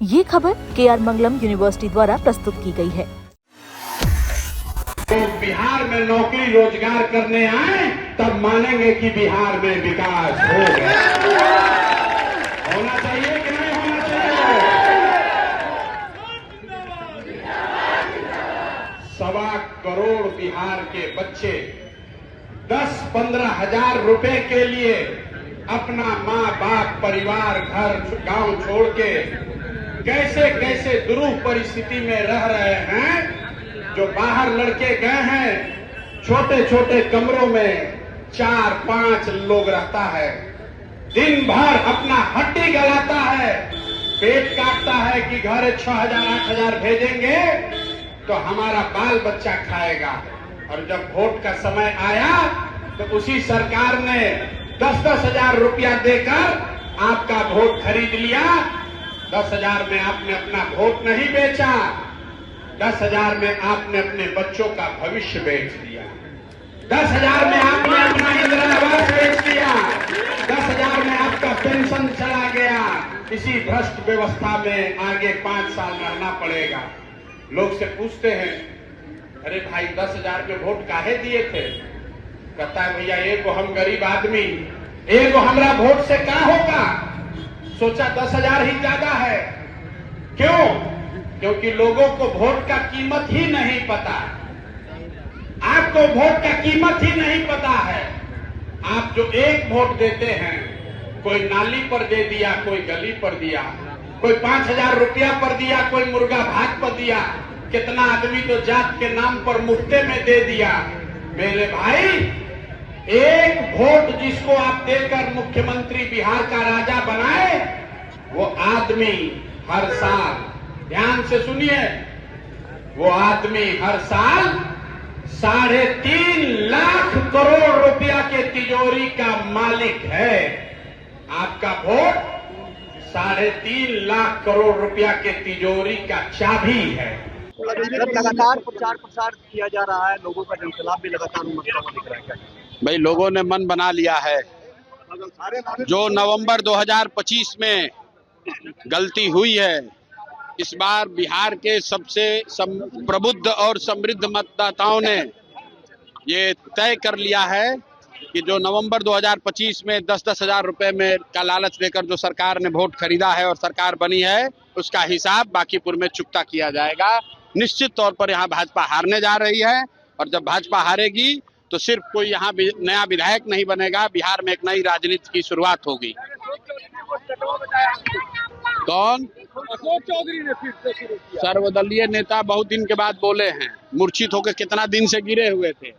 ये खबर KR मंगलम university द्वारा प्रस्तुत की गई है। तो बिहार में नौकरी रोजगार करने आए तब मानेंगे कि बिहार में विकास हो गया। होना चाहिए कि नहीं होना चाहिए? 1.25 करोड़ बिहार के बच्चे 10-15 हजार रुपए के लिए अपना माँ बाप परिवार घर गांव छोड़ के कैसे कैसे दुरूह परिस्थिति में रह रहे हैं। जो बाहर लड़के गए हैं, छोटे छोटे कमरों में 4-5 लोग रहता है, दिन भर अपना हड्डी गलाता है, पेट काटता है कि घर 6,000-8,000 भेजेंगे तो हमारा बाल बच्चा खाएगा। और जब वोट का समय आया तो उसी सरकार ने 10-10 हजार रुपया देकर आपका वोट खरीद लिया। 10,000 में आपने अपना वोट नहीं बेचा, 10,000 में आपने अपने बच्चों का भविष्य बेच दिया। 10,000 में आपने अपना इंदिरा आवास बेच दिया। 10,000 में आपका पेंशन चला गया। इसी भ्रष्ट व्यवस्था में आगे 5 साल रहना पड़ेगा। लोग से पूछते हैं, अरे भाई 10,000 में वोट काहे दिए थे? कहता है भैया एगो हम गरीब आदमी, एगो हमरा वोट से क्या होगा? सोचा 10,000 ही ज्यादा है। क्यों? क्योंकि लोगों को वोट का कीमत ही नहीं पता। आपको वोट का कीमत ही नहीं पता है। आप जो एक वोट देते हैं, कोई नाली पर दे दिया, कोई गली पर दिया, कोई 5,000 रुपया पर दिया, कोई मुर्गा भात पर दिया, कितना आदमी तो जात के नाम पर मुफ्ते में दे दिया। मेरे भाई, एक वोट जिसको आप देकर मुख्यमंत्री बिहार का राजा बनाए, वो आदमी हर साल, ध्यान से सुनिए, वो आदमी हर साल 3.5 लाख करोड़ रुपया के तिजोरी का मालिक है। आपका वोट 3.5 लाख करोड़ रुपया के तिजोरी का चाबी है। लगातार प्रचार प्रसार किया जा रहा है, लोगों का जनसलाब भी लगातार उमड़ता हुआ दिख रहा है। भाई लोगों ने मन बना लिया है। जो नवंबर 2025 में गलती हुई है, इस बार बिहार के सबसे प्रबुद्ध और समृद्ध मतदाताओं ने ये तय कर लिया है कि जो नवंबर 2025 में 10-10 हजार रुपए में का लालच देकर जो सरकार ने वोट खरीदा है और सरकार बनी है, उसका हिसाब बांकीपुर में चुकता किया जाएगा। निश्चित तौर पर यहाँ भाजपा हारने जा रही है और जब भाजपा हारेगी तो सिर्फ कोई यहाँ नया विधायक नहीं बनेगा, बिहार में एक नई राजनीति की शुरुआत होगी। कौन? अशोक चौधरी ने फिर से शुरू किया। सर्वदलीय नेता बहुत दिन के बाद बोले हैं। मूर्छित होकर कितना दिन से गिरे हुए थे।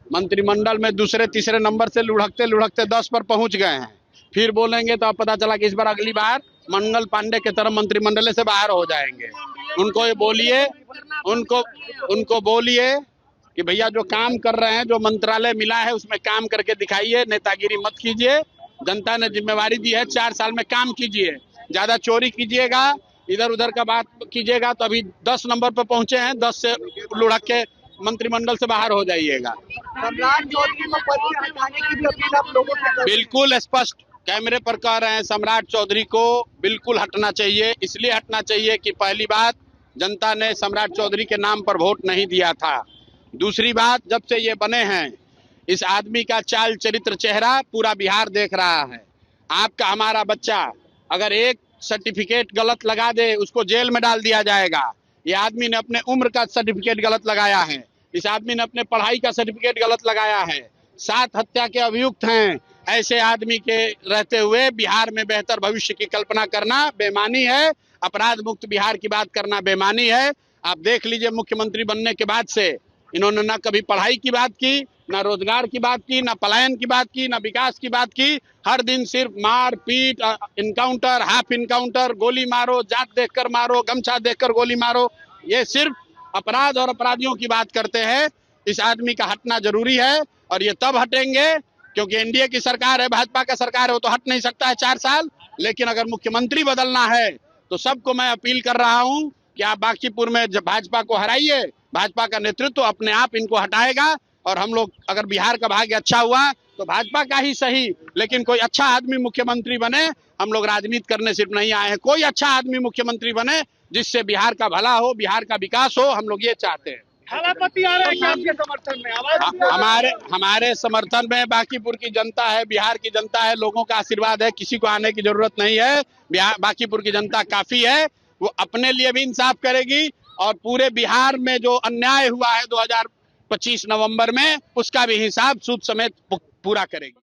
मंत्रिमंडल में दूसरे तीसरे नंबर से लुढ़कते लुढ़कते 10 पर पहुंच गए हैं। फिर बोलेंगे तो अब पता चला कि इस बार अगली बार मंगल पांडे की तरह मंत्रिमंडल से बाहर हो जाएंगे। उनको ये बोलिए, उनको बोलिए कि भैया जो काम कर रहे हैं, जो मंत्रालय मिला है उसमें काम करके दिखाइए, नेतागिरी मत कीजिए। जनता ने जिम्मेवारी दी है, 4 साल में काम कीजिए। ज्यादा चोरी कीजिएगा, इधर उधर का बात कीजिएगा तो अभी 10 नंबर पर पहुंचे हैं, 10 से लुढ़क के मंत्रिमंडल से बाहर हो जाइएगा। सम्राट चौधरी को पद से हटाने की भी अपील आप लोगों से कर रहे हैं। बिल्कुल स्पष्ट कैमरे पर कह रहे हैं, सम्राट चौधरी को बिल्कुल हटना चाहिए। इसलिए हटना चाहिए कि पहली बात, जनता ने सम्राट चौधरी के नाम पर वोट नहीं दिया था। दूसरी बात, जब से ये बने हैं, इस आदमी का चाल चरित्र चेहरा पूरा बिहार देख रहा है। आपका हमारा बच्चा अगर एक सर्टिफिकेट गलत लगा दे, उसको जेल में डाल दिया जाएगा। ये आदमी ने अपने उम्र का सर्टिफिकेट गलत लगाया है। इस आदमी ने अपने पढ़ाई का सर्टिफिकेट गलत लगाया है। 7 हत्या के अभियुक्त हैं। ऐसे आदमी के रहते हुए बिहार में बेहतर भविष्य की कल्पना करना बेईमानी है। अपराध मुक्त बिहार की बात करना बेईमानी है। आप देख लीजिए, मुख्यमंत्री बनने के बाद से इन्होंने ना कभी पढ़ाई की बात की, ना रोजगार की बात की, ना पलायन की बात की, ना विकास की बात की। हर दिन सिर्फ मार पीट, इनकाउंटर, हाफ इनकाउंटर, गोली मारो, जात देखकर मारो, गमछा देखकर गोली मारो। ये सिर्फ अपराध और अपराधियों की बात करते हैं। इस आदमी का हटना जरूरी है और ये तब हटेंगे क्योंकि एनडीए की सरकार है, भाजपा का सरकार है, वो तो हट नहीं सकता है 4 साल। लेकिन अगर मुख्यमंत्री बदलना है तो सबको मैं अपील कर रहा हूँ कि आप बांकीपुर में भाजपा को हराइए। भाजपा का नेतृत्व अपने आप इनको हटाएगा। और हम लोग अगर बिहार का भाग्य अच्छा हुआ तो भाजपा का ही सही, लेकिन कोई अच्छा आदमी मुख्यमंत्री बने। हम लोग राजनीति करने सिर्फ नहीं आए हैं, कोई अच्छा आदमी मुख्यमंत्री बने जिससे बिहार का भला हो, बिहार का विकास हो, हम लोग ये चाहते हैं। थालापति आ रहे हैं क्या आपके समर्थन में? हमारे समर्थन में बांकीपुर की जनता है, बिहार की जनता है, लोगों का आशीर्वाद है, किसी को आने की जरूरत नहीं है। बांकीपुर की जनता काफी है, वो अपने लिए भी इंसाफ करेगी और पूरे बिहार में जो अन्याय हुआ है 2025 नवंबर में, उसका भी हिसाब सूद समेत पूरा करेगी।